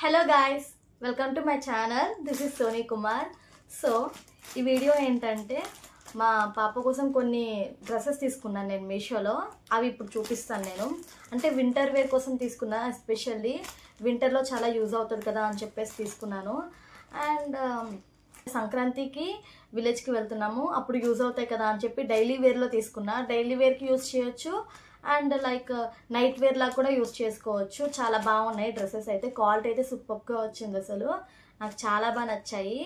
Hello guys, welcome to my channel. This is Soni Kumar. So ఈ video ఏంటంటే మా పాప కోసం కొన్ని డ్రెస్సెస్ తీసుకున్నాను నేను మీషోలో. అవి ఇప్పుడు చూపిస్తాను నేను. అంటే వింటర్ వేర్ కోసం తీసుకున్నా. ఎస్పెషల్లీ వింటర్లో చాలా యూజ్ అవుతుంది కదా అని చెప్పేసి తీసుకున్నాను. అండ్ సంక్రాంతికి విలేజ్కి వెళ్తున్నాము, అప్పుడు యూజ్ అవుతాయి కదా అని చెప్పి డైలీ వేర్లో తీసుకున్నా. డైలీ వేర్కి యూజ్ చేయొచ్చు అండ్ లైక్ నైట్ వేర్ లాగా కూడా యూజ్ చేసుకోవచ్చు. చాలా బాగున్నాయి డ్రెస్సెస్ అయితే. క్వాలిటీ అయితే సూపర్గా వచ్చింది. అసలు నాకు చాలా బాగా నచ్చాయి.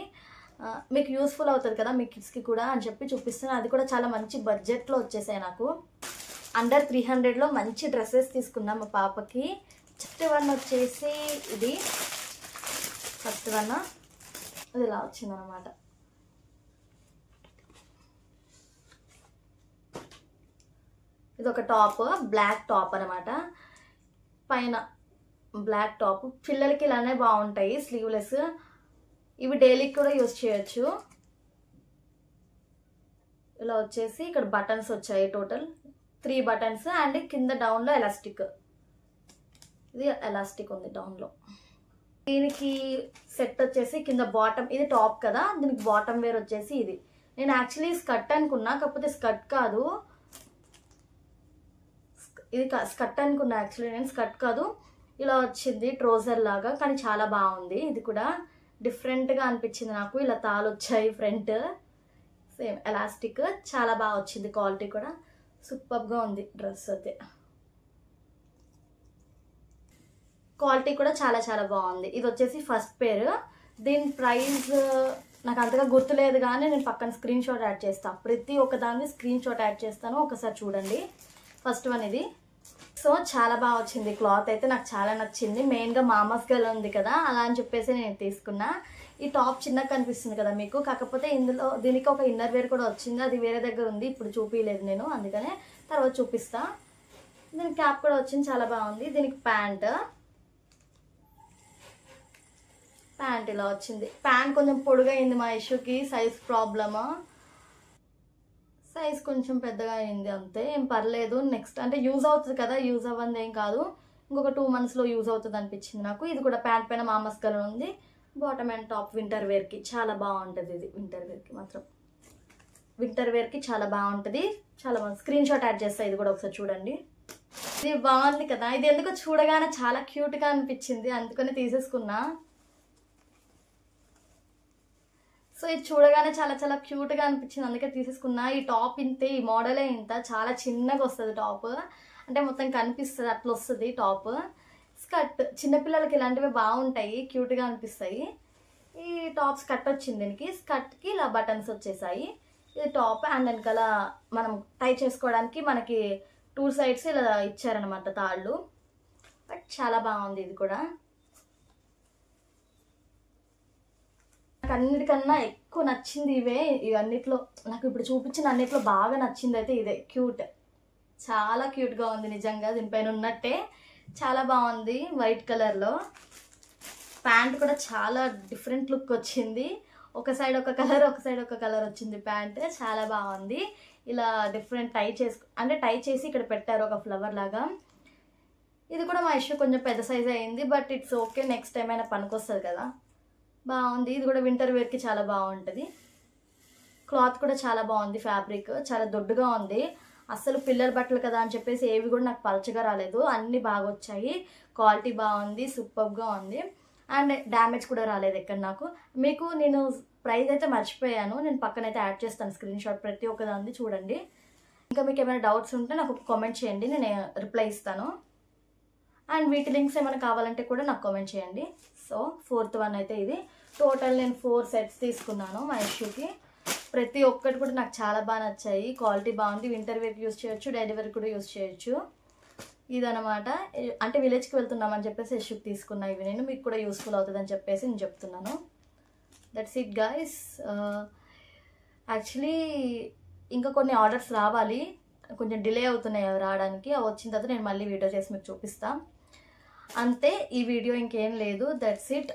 మీకు యూస్ఫుల్ అవుతుంది కదా మీ కిడ్స్కి కూడా అని చెప్పి చూపిస్తాను. అది కూడా చాలా మంచి బడ్జెట్లో వచ్చేసాయి నాకు. అండర్ 300లో మంచి డ్రెస్సెస్ తీసుకున్నాం మా పాపకి. ఫస్ట్ వన్ వచ్చేసి ఇది. ఫస్ట్ వన్ ఇది ఇలా వచ్చిందనమాట. ఇది ఒక టాప్, బ్లాక్ టాప్ అనమాట. పైన బ్లాక్ టాప్. పిల్లలకి ఇలానే బాగుంటాయి, స్లీవ్లెస్. ఇవి డైలీకి కూడా యూజ్ చేయొచ్చు. ఇలా వచ్చేసి ఇక్కడ బటన్స్ వచ్చాయి, టోటల్ 3 బటన్స్. అండ్ కింద డౌన్లో ఎలాస్టిక్. ఇది ఎలాస్టిక్ ఉంది డౌన్లో. దీనికి సెట్ వచ్చేసి కింద బాటమ్. ఇది టాప్ కదా, దీనికి బాటమ్ వేర్ వచ్చేసి ఇది. నేను యాక్చువల్లీ స్కర్ట్ అనుకున్నా, కాకపోతే స్కర్ట్ కాదు, ఇది స్కర్ట్ అనుకున్నా. యాక్చువల్లీ నేను స్కర్ట్ కాదు, ఇలా వచ్చింది ట్రోజర్ లాగా. కానీ చాలా బాగుంది. ఇది కూడా డిఫరెంట్గా అనిపించింది నాకు. ఇలా తాళ్ళు వచ్చాయి ఫ్రంట్, సేమ్ ఎలాస్టిక్. చాలా బాగా వచ్చింది. క్వాలిటీ కూడా సూపర్గా ఉంది. డ్రెస్ అయితే క్వాలిటీ కూడా చాలా చాలా బాగుంది. ఇది వచ్చేసి ఫస్ట్ పేర్. దీని ప్రైస్ నాకు అంతగా గుర్తులేదు, కానీ నేను పక్కన స్క్రీన్ షాట్ యాడ్ చేస్తాను. ప్రతి ఒక్కదాన్ని స్క్రీన్ షాట్ యాడ్ చేస్తాను, ఒకసారి చూడండి. ఫస్ట్ వన్ ఇది. సో చాలా బాగా వచ్చింది. క్లాత్ అయితే నాకు చాలా నచ్చింది. మెయిన్గా మామస్ గర్ల్ ఉంది కదా, అలా అని చెప్పేసి నేను తీసుకున్నా. ఈ టాప్ చిన్నగా కనిపిస్తుంది కదా మీకు, కాకపోతే ఇందులో దీనికి ఒక ఇన్నర్ వేర్ కూడా వచ్చింది. అది వేరే దగ్గర ఉంది, ఇప్పుడు చూపించలేదు నేను, అందుకనే తర్వాత చూపిస్తా. దీనికి క్యాప్ కూడా వచ్చింది, చాలా బాగుంది. దీనికి ప్యాంట్ ఇలా వచ్చింది. ప్యాంట్ కొంచెం పొడుగా అయింది మా ఇష్యూకి, సైజ్ ప్రాబ్లమా. సైజ్ కొంచెం పెద్దగా అయింది, అంతే, ఏం పర్లేదు. నెక్స్ట్ అంటే యూజ్ అవుతుంది కదా, యూజ్ అవ్వంది ఏం కాదు. ఇంకొక 2 monthsలో యూజ్ అవుతుంది అనిపించింది నాకు. ఇది కూడా ప్యాంట్ పైన మామస్ కలర్ ఉంది. బాటమ్ అండ్ టాప్ వింటర్ వేర్కి చాలా బాగుంటుంది. ఇది వింటర్ వేర్కి మాత్రం, వింటర్ వేర్కి చాలా బాగుంటుంది. చాలా బాగుంది. స్క్రీన్ షాట్ యాడ్ చేస్తా, ఇది కూడా ఒకసారి చూడండి. ఇది బాగుంది కదా. ఇది ఎందుకో చూడగానే చాలా క్యూట్గా అనిపించింది, అందుకని తీసేసుకున్నా. సో ఇది చూడగానే చాలా చాలా క్యూట్గా అనిపించింది, అందుకే తీసేసుకున్నా. ఈ టాప్ ఇంతే, ఈ మోడలే ఇంత, చాలా చిన్నగా వస్తుంది టాప్. అంటే మొత్తం కనిపిస్తుంది, అట్లా వస్తుంది టాప్. స్కర్ట్ చిన్నపిల్లలకి ఇలాంటివి బాగుంటాయి, క్యూట్గా అనిపిస్తాయి. ఈ టాప్ స్కర్ట్ వచ్చింది. దీనికి స్కర్ట్కి ఇలా బటన్స్ వచ్చేసాయి. ఇది టాప్. అండ్ వెనకాల మనం టై చేసుకోవడానికి మనకి 2 sides ఇలా ఇచ్చారనమాట తాళ్ళు. బట్ చాలా బాగుంది. ఇది కూడా అన్నిటికన్నా ఎక్కువ నచ్చింది ఇవే. ఇవన్నిట్లో నాకు ఇప్పుడు చూపించిన అన్నిట్లో బాగా నచ్చింది అయితే ఇదే. క్యూట్, చాలా క్యూట్గా ఉంది నిజంగా. దీనిపైన ఉన్నట్టే చాలా బాగుంది. వైట్ కలర్లో ప్యాంట్ కూడా చాలా డిఫరెంట్ లుక్ వచ్చింది. ఒక సైడ్ ఒక కలర్, ఒక సైడ్ ఒక కలర్ వచ్చింది ప్యాంట్. చాలా బాగుంది. ఇలా డిఫరెంట్ అంటే టై చేసి ఇక్కడ పెట్టారు ఒక ఫ్లవర్ లాగా. ఇది కూడా మా ఇష్యూ కొంచెం పెద్ద సైజ్ అయింది, but it's okay. Next time అయినా పనికొస్తుంది కదా. బాగుంది. ఇది కూడా వింటర్ వేర్కి చాలా బాగుంటుంది. క్లాత్ కూడా చాలా బాగుంది. ఫ్యాబ్రిక్ చాలా దొడ్డుగా ఉంది. అస్సలు పిల్లల బట్టలు కదా అని చెప్పేసి ఏవి కూడా నాకు పలచగా రాలేదు, అన్నీ బాగా వచ్చాయి. క్వాలిటీ బాగుంది, సూపర్గా ఉంది. అండ్ డ్యామేజ్ కూడా రాలేదు ఎక్కడ నాకు. మీకు నేను ప్రైస్ అయితే మర్చిపోయాను, నేను పక్కనైతే యాడ్ చేస్తాను స్క్రీన్ షాట్, ప్రతి ఒక్కదాన్ని చూడండి. ఇంకా మీకు ఏమైనా డౌట్స్ ఉంటే నాకు కామెంట్ చేయండి, నేను రిప్లై ఇస్తాను. అండ్ వీటి లింక్స్ ఏమైనా కావాలంటే కూడా నాకు కామెంట్ చేయండి. సో 4th వన్ అయితే ఇది. టోటల్ నేను 4 sets తీసుకున్నాను మా ఇష్యూకి. ప్రతి ఒక్కటి కూడా నాకు చాలా బాగా నచ్చాయి. క్వాలిటీ బాగుంది. వింటర్ వేర్కి యూజ్ చేయొచ్చు, డైలీ వేర్కి కూడా యూజ్ చేయొచ్చు. ఇదనమాట. అంటే విలేజ్కి వెళ్తున్నామని చెప్పేసి ఇష్యూకి తీసుకున్నా ఇవి నేను. మీకు కూడా యూస్ఫుల్ అవుతుందని చెప్పేసి నేను చెప్తున్నాను. That's it guys. యాక్చువల్లీ ఇంకా కొన్ని ఆర్డర్స్ రావాలి, కొంచెం డిలే అవుతున్నాయి అవి రావడానికి. అవి వచ్చిన తర్వాత నేను మళ్ళీ వీడియో చేసి మీకు చూపిస్తాను. అంతే, ఈ వీడియో ఇంకేం లేదు. That's it.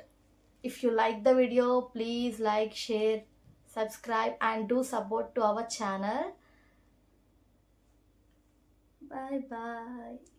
If you like the video, please like, share, subscribe and do support to our channel. Bye bye.